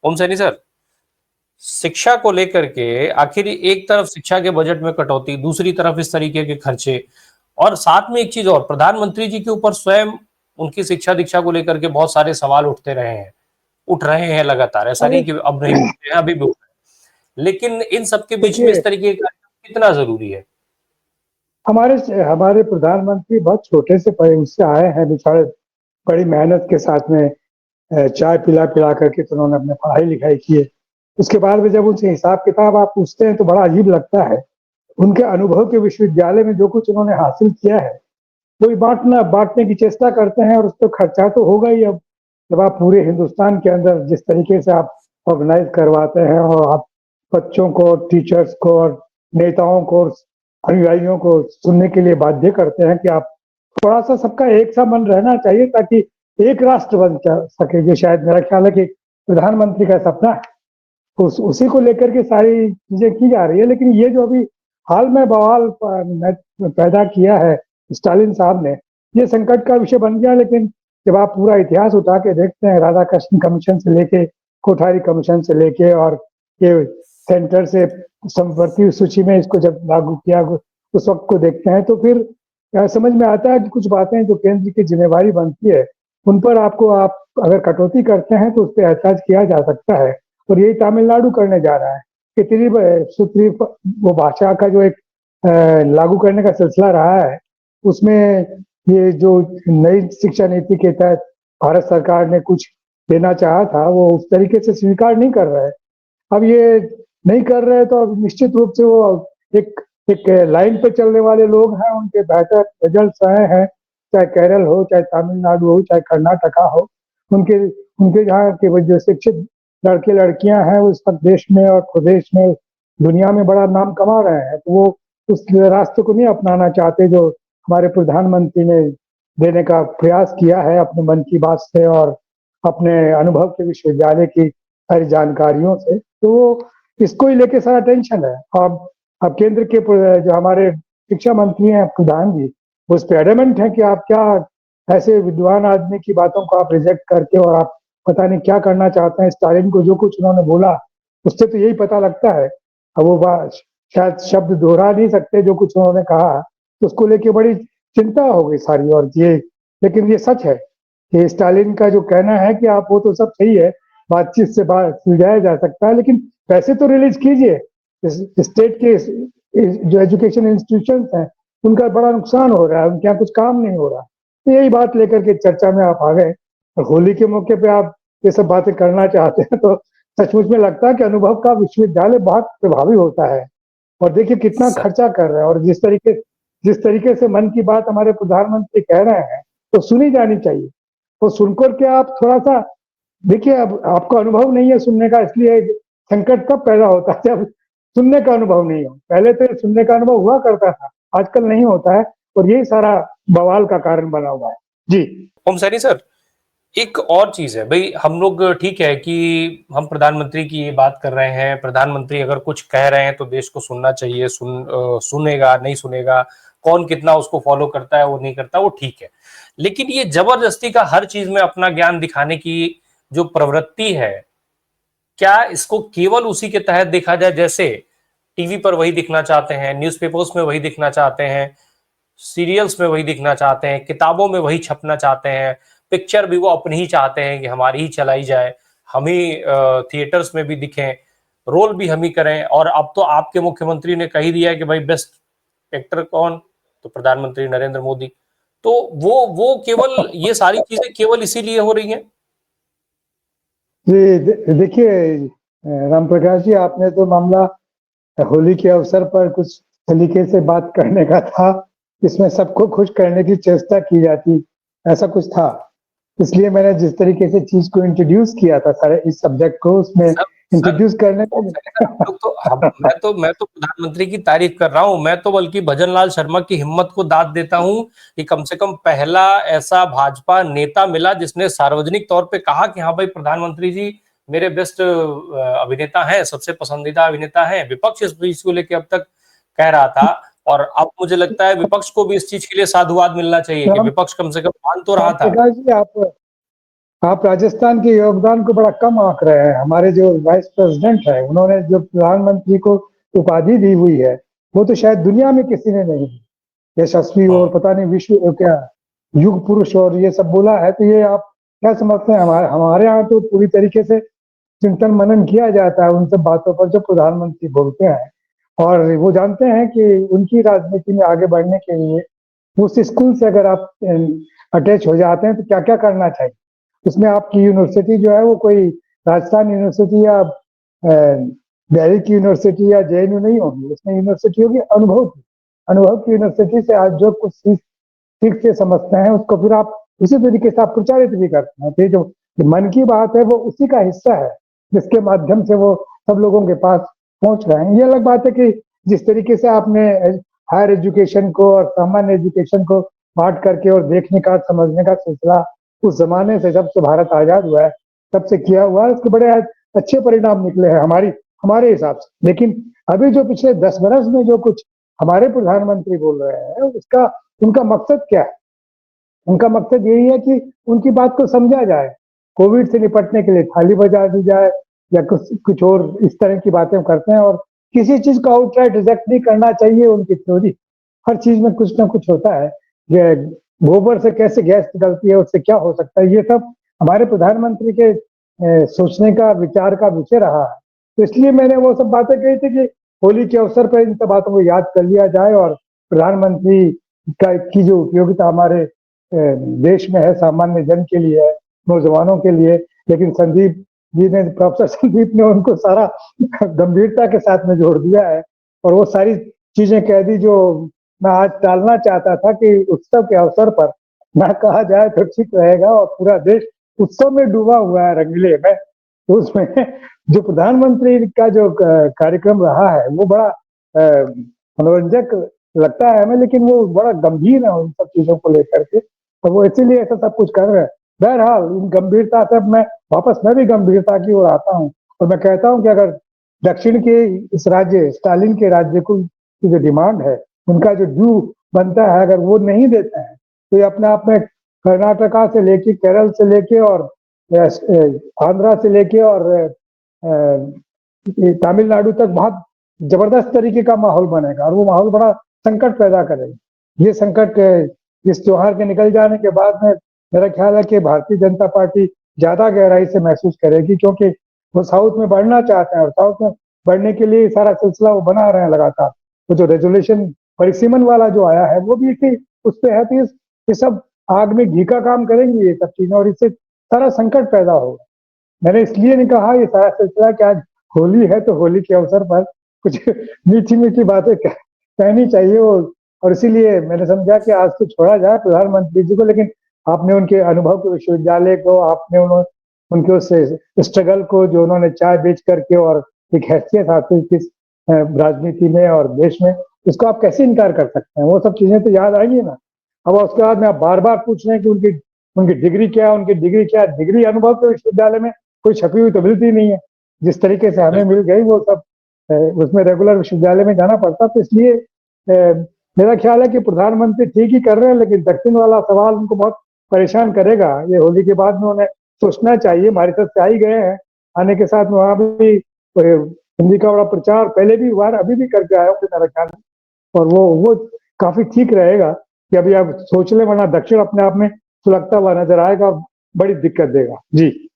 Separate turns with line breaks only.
ओम Saini sir, शिक्षा को लेकर के आखिर एक तरफ शिक्षा के बजट में कटौती, दूसरी तरफ इस तरीके के खर्चे, और साथ में एक चीज और, प्रधानमंत्री जी के ऊपर स्वयं उनकी शिक्षा दीक्षा को लेकर के बहुत सारे सवाल उठ रहे हैं लगातार। ऐसा
अरे
नहीं कि अब नहीं उठते हैं, अभी भी उठ रहे हैं। लेकिन इन सबके बीच में
देखिए,
इस तरीके का कितना जरूरी है?
हमारे हमारे प्रधानमंत्री बहुत छोटे से उससे आए हैं बेचारे, बड़ी मेहनत के साथ में चाय पिला पिला करके तो उन्होंने अपने पढ़ाई लिखाई की है। उसके बाद में जब उनसे हिसाब किताब आप पूछते हैं तो बड़ा अजीब लगता है। उनके अनुभव के विश्वविद्यालय में जो कुछ उन्होंने हासिल किया है, वही बांटने की चेष्टा करते हैं, और उस पर खर्चा तो होगा ही। अब जब आप पूरे हिंदुस्तान के अंदर जिस तरीके से आप ऑर्गेनाइज करवाते हैं, और आप बच्चों को, टीचर्स को और नेताओं को, अनुयायियों को सुनने के लिए बाध्य करते हैं कि आप थोड़ा-सा, सबका एक सा मन रहना चाहिए ताकि एक राष्ट्र बन सके। ये शायद मेरा ख्याल है कि प्रधानमंत्री का सपना है। उसी को लेकर के सारी चीजें की जा रही है। लेकिन ये जो अभी हाल में बवाल पैदा किया है स्टालिन साहब ने, ये संकट का विषय बन गया। लेकिन जब आप पूरा इतिहास उठा के देखते हैं, राधाकृष्ण कमीशन से लेके, कोठारी कमीशन से लेके, और ये सेंटर से संवर्ती सूची में इसको जब लागू किया, उस वक्त को देखते हैं, तो फिर समझ में आता है कि कुछ बातें जो केंद्र की जिम्मेवारी बनती है, उन पर आप अगर कटौती करते हैं तो उस पर एहतजाज किया जा सकता है। और यही तमिलनाडु करने जा रहा है कि सूत्री वो भाषा का जो एक लागू करने का सिलसिला रहा है, उसमें ये जो नई शिक्षा नीति के तहत भारत सरकार ने कुछ देना चाहा था, वो उस तरीके से स्वीकार नहीं कर रहा है। अब ये नहीं कर रहे तो अब निश्चित रूप से वो एक एक लाइन पे चलने वाले लोग हैं, उनके बेहतर रिजल्ट आए हैं, चाहे केरल हो, चाहे तमिलनाडु हो, चाहे कर्नाटका हो। उनके उनके यहाँ के वो जो शिक्षित लड़के लड़कियां हैं, उस वक्त देश में और प्रदेश में, दुनिया में बड़ा नाम कमा रहे हैं। तो वो उस रास्ते को नहीं अपनाना चाहते जो हमारे प्रधानमंत्री ने देने का प्रयास किया है अपने मन की बात से और अपने अनुभव के विश्वविद्यालय की सारी जानकारियों से। तो वो इसको ही लेके सारा टेंशन है। अब केंद्र के जो हमारे शिक्षा मंत्री हैं प्रधान जी, उस पर एडमेंट है कि आप क्या ऐसे विद्वान आदमी की बातों को आप रिजेक्ट करके, और आप पता नहीं क्या करना चाहते हैं। स्टालिन को जो कुछ उन्होंने बोला, उससे तो यही पता लगता है। अब वो बात शायद शब्द दोहरा नहीं सकते जो कुछ उन्होंने कहा, तो उसको लेके बड़ी चिंता हो गई सारी। और ये, लेकिन ये सच है कि स्टालिन का जो कहना है कि आप, वो तो सब सही है, बातचीत से बात सुलझाया जा सकता है, लेकिन पैसे तो रिलीज कीजिए। स्टेट के जो एजुकेशन इंस्टीट्यूशन हैं, उनका बड़ा नुकसान हो रहा है, उनके यहाँ कुछ काम नहीं हो रहा। तो यही बात लेकर के चर्चा में आप आ गए, और होली के मौके पे आप ये सब बातें करना चाहते हैं, तो सचमुच में लगता है कि अनुभव का विश्वविद्यालय बहुत प्रभावी होता है। और देखिए कितना खर्चा कर रहे हैं, और जिस तरीके से मन की बात हमारे प्रधानमंत्री कह रहे हैं, तो सुनी जानी चाहिए। तो सुनकर के आप थोड़ा सा देखिए, अब आपको अनुभव नहीं है सुनने का, इसलिए संकट तब पैदा होता है जब सुनने का अनुभव नहीं हो। पहले तो सुनने का अनुभव हुआ करता था, आजकल नहीं होता है, और यही सारा बवाल का कारण बना हुआ है। जी
ओम सैनी सर, एक और चीज है भाई, हम लोग ठीक है कि हम प्रधानमंत्री की ये बात कर रहे हैं, प्रधानमंत्री अगर कुछ कह रहे हैं तो देश को सुनना चाहिए, सुनेगा नहीं सुनेगा, कौन कितना उसको फॉलो करता है वो नहीं करता, वो ठीक है। लेकिन ये जबरदस्ती का हर चीज में अपना ज्ञान दिखाने की जो प्रवृत्ति है, क्या इसको केवल उसी के तहत देखा जाए, जैसे टीवी पर वही दिखना चाहते हैं, न्यूज़पेपर्स में वही दिखना चाहते हैं, सीरियल्स में वही दिखना चाहते हैं, किताबों में वही छपना चाहते हैं, पिक्चर भी वो अपनी ही चाहते हैं कि हमारी ही चलाई जाए, हम ही थिएटर्स में भी दिखें, रोल भी हम ही करें। और अब तो आपके मुख्यमंत्री ने कह ही दिया है कि भाई बेस्ट एक्टर कौन, तो प्रधानमंत्री नरेंद्र मोदी। तो वो केवल ये सारी चीजें केवल इसीलिए हो रही हैं?
जी, देखिए राम प्रकाश जी, आपने तो मामला होली के अवसर पर कुछ तरीके से बात करने का था, इसमें सबको खुश करने की चेष्टा की जाती, ऐसा कुछ था। इसलिए मैंने जिस तरीके से चीज को इंट्रोड्यूस किया था, सारे इस सब्जेक्ट को उसमें
सर सर
इंट्रोड्यूस करने
हम
में
लोग तो मैं तो प्रधानमंत्री की तारीफ कर रहा हूं। मैं तो बल्कि भजन लाल शर्मा की हिम्मत को दाद देता हूं कि कम से कम पहला ऐसा भाजपा नेता मिला जिसने सार्वजनिक तौर पे कहा कि हाँ भाई प्रधानमंत्री जी मेरे बेस्ट अभिनेता हैं, सबसे पसंदीदा अभिनेता हैं। विपक्ष इस चीज को लेकर अब तक कह रहा था, और अब मुझे लगता है विपक्ष को भी इस चीज के लिए साधुवाद मिलना चाहिए कि
राम
विपक्ष कम से कम मान तो रहा
राम
था।
प्रकाश जी, आप आप राजस्थान के योगदान को बड़ा कम आंक रहे हैं। हमारे जो वाइस प्रेसिडेंट है, उन्होंने जो प्रधानमंत्री को उपाधि दी हुई है, वो तो शायद दुनिया में किसी ने नहीं दी। यशस्वी और
हाँ।
पता नहीं विश्व क्या युग पुरुष और ये सब बोला है, तो ये आप क्या समझते हैं? हमारे यहाँ तो पूरी तरीके से चिंतन मनन किया जाता है उन सब बातों पर जो प्रधानमंत्री बोलते हैं, और वो जानते हैं कि उनकी राजनीति में आगे बढ़ने के लिए उस स्कूल से अगर आप अटैच हो जाते हैं तो क्या क्या करना चाहिए। उसमें आपकी यूनिवर्सिटी जो है वो कोई राजस्थान यूनिवर्सिटी या दिल्ली की यूनिवर्सिटी या जेएनयू नहीं होगी। उसमें यूनिवर्सिटी होगी अनुभव की। अनुभव की यूनिवर्सिटी से आज जो कुछ सीख के समझते हैं उसको फिर आप उसी तरीके से आप प्रचारित भी करते हैं। तो ये जो मन की बात है वो उसी का हिस्सा है जिसके माध्यम से वो सब लोगों के पास पहुंच रहे हैं। ये अलग बात है कि जिस तरीके से आपने हायर एजुकेशन को और सामान्य एजुकेशन को बांट करके और देखने का समझने का सिलसिला उस जमाने से जब से भारत आजाद हुआ है तब से किया हुआ है, उसके बड़े अच्छे परिणाम निकले हैं हमारे हिसाब से। लेकिन अभी जो पिछले 10 बरस में जो कुछ हमारे प्रधानमंत्री बोल रहे हैं उसका उनका मकसद क्या है? उनका मकसद यही है कि उनकी बात को समझा जाए, कोविड से निपटने के लिए थाली बजा दी जाए या कुछ और इस तरह की बातें करते हैं। और किसी चीज को आउटराइट रिजेक्ट नहीं करना चाहिए उनकी थ्योरी। हर चीज में कुछ ना कुछ होता है। ये गोबर से कैसे गैस निकलती है, उससे क्या हो सकता है, ये सब हमारे प्रधानमंत्री के सोचने का विचार का विषय रहा है। तो इसलिए मैंने वो सब बातें कही थी कि होली के अवसर पर इन सब बातों को याद कर लिया जाए और प्रधानमंत्री की जो उपयोगिता हमारे देश में है, सामान्य जन के लिए है, नौजवानों के लिए। लेकिन संदीप जी ने, प्रोफेसर संदीप ने उनको सारा गंभीरता के साथ में जोड़ दिया है और वो सारी चीजें कह दी जो मैं आज टालना चाहता था कि उत्सव के अवसर पर ना कहा जाए तो ठीक रहेगा। और पूरा देश उत्सव में डूबा हुआ है, रंगीले में। तो उसमें जो प्रधानमंत्री का जो कार्यक्रम रहा है वो बड़ा मनोरंजक लगता है हमें, लेकिन वो बड़ा गंभीर है उन सब चीजों को लेकर के, तो वो इसीलिए ऐसा सब कुछ कर रहे हैं। बहरहाल इन गंभीरता से मैं भी गंभीरता की ओर आता हूँ और मैं कहता हूँ कि अगर दक्षिण के इस राज्य स्टालिन के राज्य को की जो डिमांड है, उनका जो ड्यू बनता है, अगर वो नहीं देते हैं तो ये अपने आप में कर्नाटका से लेके, केरल से लेके और आंध्रा से लेके और तमिलनाडु तक बहुत जबरदस्त तरीके का माहौल बनेगा और वो माहौल बड़ा संकट पैदा करेगा। ये संकट इस त्योहार के निकल जाने के बाद में मेरा ख्याल है कि भारतीय जनता पार्टी ज्यादा गहराई से महसूस करेगी, क्योंकि वो साउथ में बढ़ना चाहते हैं और साउथ में बढ़ने के लिए सारा सिलसिला वो बना रहे हैं लगातार। वो जो रेजोल्यूशन परिसीमन वाला जो आया है वो भी इसी उस पे है। तो ये सब आग में घी का काम करेंगी ये सब चीजें और इससे सारा संकट पैदा होगा। मैंने इसलिए नहीं कहा ये सारा सिलसिला कि आज होली है तो होली के अवसर पर कुछ मीठी मीठी बातें कहनी चाहिए और इसीलिए मैंने समझा कि आज तो छोड़ा जाए प्रधानमंत्री जी को। लेकिन आपने उनके अनुभव के विश्वविद्यालय को, आपने उनके उस स्ट्रगल को जो उन्होंने चाय बेच करके और एक हैसियत हासिल की राजनीति में और देश में, इसको आप कैसे इनकार कर सकते हैं? वो सब चीजें तो याद आएंगी ना। अब उसके बाद में आप बार बार पूछ रहे हैं कि उनकी डिग्री क्या है, उनकी डिग्री क्या है। डिग्री अनुभव के विश्वविद्यालय में कोई छपी हुई तो मिलती नहीं है, जिस तरीके से हमें मिल गई वो सब उसमें रेगुलर विश्वविद्यालय में जाना पड़ता। तो इसलिए मेरा ख्याल है कि प्रधानमंत्री ठीक ही कर रहे हैं, लेकिन दक्षिण वाला सवाल उनको बहुत परेशान करेगा। ये होली के बाद में उन्हें सोचना चाहिए। मॉरिशस से आ ही गए हैं, आने के साथ में वहां भी हिंदी का बड़ा प्रचार पहले भी हुआ है, अभी भी करके आया हूँ मेरा ख्याल। और वो काफी ठीक रहेगा कि अभी आप सोच ले, वरना दक्षिण अपने आप में सुलगता हुआ नजर आएगा और बड़ी दिक्कत देगा। जी।